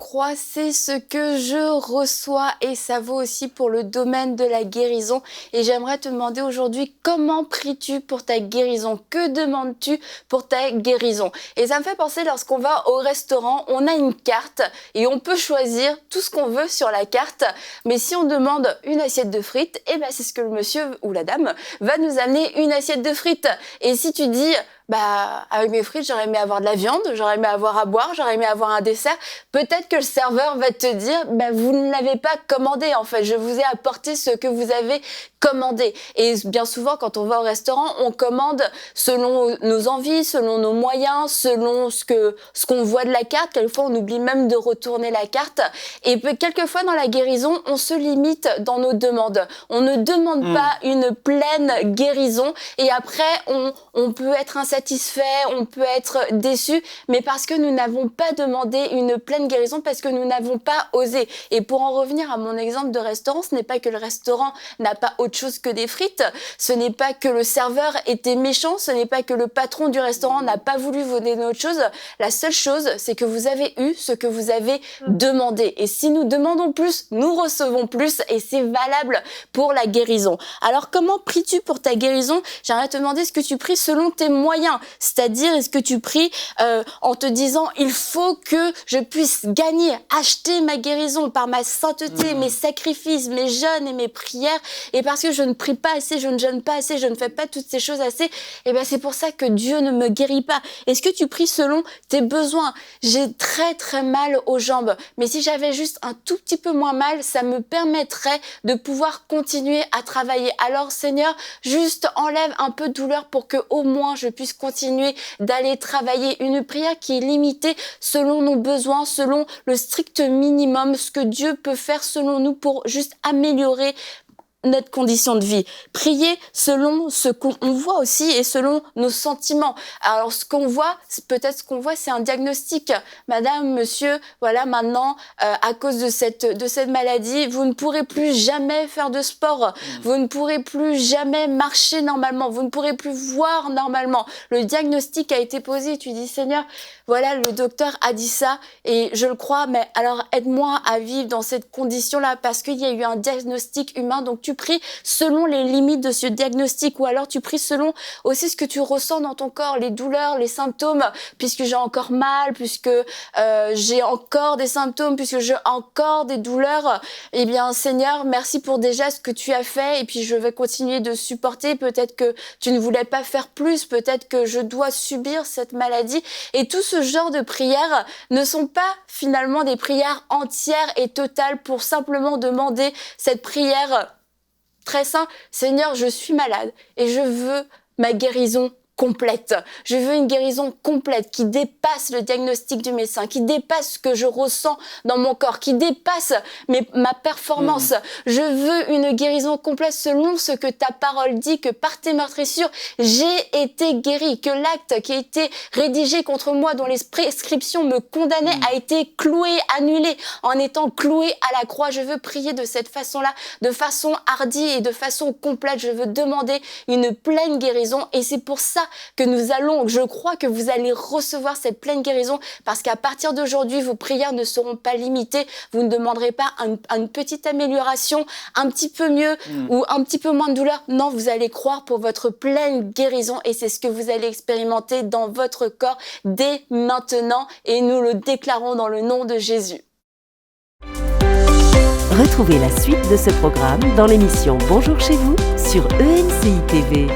crois, c'est ce que je reçois et ça vaut aussi pour le domaine de la guérison. Et j'aimerais te demander aujourd'hui, comment pries-tu pour ta guérison? Que demandes-tu pour ta guérison? Et ça me fait penser, lorsqu'on va au restaurant, on a une carte et on peut choisir tout ce qu'on veut sur la carte. Mais si on demande une assiette de frites, eh ben c'est ce que le monsieur ou la dame va nous amener, une assiette de frites. Et si tu dis, avec mes frites, j'aurais aimé avoir de la viande, j'aurais aimé avoir à boire, j'aurais aimé avoir un dessert. Peut-être que le serveur va te dire, vous ne l'avez pas commandé, en fait. Je vous ai apporté ce que vous avez commandé. Et bien souvent, quand on va au restaurant, on commande selon nos envies, selon nos moyens, selon ce qu'on voit de la carte. Quelquefois, on oublie même de retourner la carte. Et quelquefois, dans la guérison, on se limite dans nos demandes. On ne demande pas une pleine guérison. Et après, on peut être insatisfait, on peut être déçu, mais parce que nous n'avons pas demandé une pleine guérison, parce que nous n'avons pas osé. Et pour en revenir à mon exemple de restaurant, ce n'est pas que le restaurant n'a pas autre chose que des frites, ce n'est pas que le serveur était méchant, ce n'est pas que le patron du restaurant n'a pas voulu vous donner autre chose. La seule chose, c'est que vous avez eu ce que vous avez demandé. Et si nous demandons plus, nous recevons plus, et c'est valable pour la guérison. Alors, comment pries-tu pour ta guérison? J'aimerais te demander, est-ce que tu pries selon tes moyens? C'est-à-dire, est-ce que tu pries en te disant, il faut que je puisse gagner, acheter ma guérison par ma sainteté, mes sacrifices, mes jeûnes et mes prières, et parce que je ne prie pas assez, je ne jeûne pas assez, je ne fais pas toutes ces choses assez, et c'est pour ça que Dieu ne me guérit pas. Est-ce que tu pries selon tes besoins? J'ai très très mal aux jambes, mais si j'avais juste un tout petit peu moins mal, ça me permettrait de pouvoir continuer à travailler. Alors Seigneur, juste enlève un peu de douleur pour que au moins je puisse continuer d'aller travailler. Une prière qui est limitée selon nos besoins, selon le strict minimum, ce que Dieu peut faire selon nous pour juste améliorer notre condition de vie. Prier selon ce qu'on voit aussi et selon nos sentiments. Alors ce qu'on voit, c'est un diagnostic. Madame, monsieur, voilà, maintenant, à cause de cette maladie, vous ne pourrez plus jamais faire de sport. Vous ne pourrez plus jamais marcher normalement. Vous ne pourrez plus voir normalement. Le diagnostic a été posé. Tu dis, Seigneur, voilà, le docteur a dit ça et je le crois, mais alors aide-moi à vivre dans cette condition-là parce qu'il y a eu un diagnostic humain. Donc tu pries selon les limites de ce diagnostic, ou alors tu pries selon aussi ce que tu ressens dans ton corps, les douleurs, les symptômes, puisque j'ai encore mal, puisque j'ai encore des symptômes, puisque j'ai encore des douleurs. Eh bien Seigneur, merci pour déjà ce que tu as fait, et puis je vais continuer de supporter. Peut-être que tu ne voulais pas faire plus, peut-être que je dois subir cette maladie. Et tout ce genre de prières ne sont pas finalement des prières entières et totales pour simplement demander cette prière très simple. Seigneur, je suis malade et je veux ma guérison complète. Je veux une guérison complète qui dépasse le diagnostic du médecin, qui dépasse ce que je ressens dans mon corps, qui dépasse ma performance. Je veux une guérison complète selon ce que ta parole dit, que par tes meurtrissures, j'ai été guéri, que l'acte qui a été rédigé contre moi, dont les prescriptions me condamnaient, a été cloué, annulé, en étant cloué à la croix. Je veux prier de cette façon-là, de façon hardie et de façon complète. Je veux demander une pleine guérison, et c'est pour ça que je crois que vous allez recevoir cette pleine guérison, parce qu'à partir d'aujourd'hui, vos prières ne seront pas limitées. Vous ne demanderez pas une petite amélioration, un petit peu mieux ou un petit peu moins de douleur. Non, vous allez croire pour votre pleine guérison, et c'est ce que vous allez expérimenter dans votre corps dès maintenant, et nous le déclarons dans le nom de Jésus. Retrouvez la suite de ce programme dans l'émission Bonjour chez vous sur ENCI TV.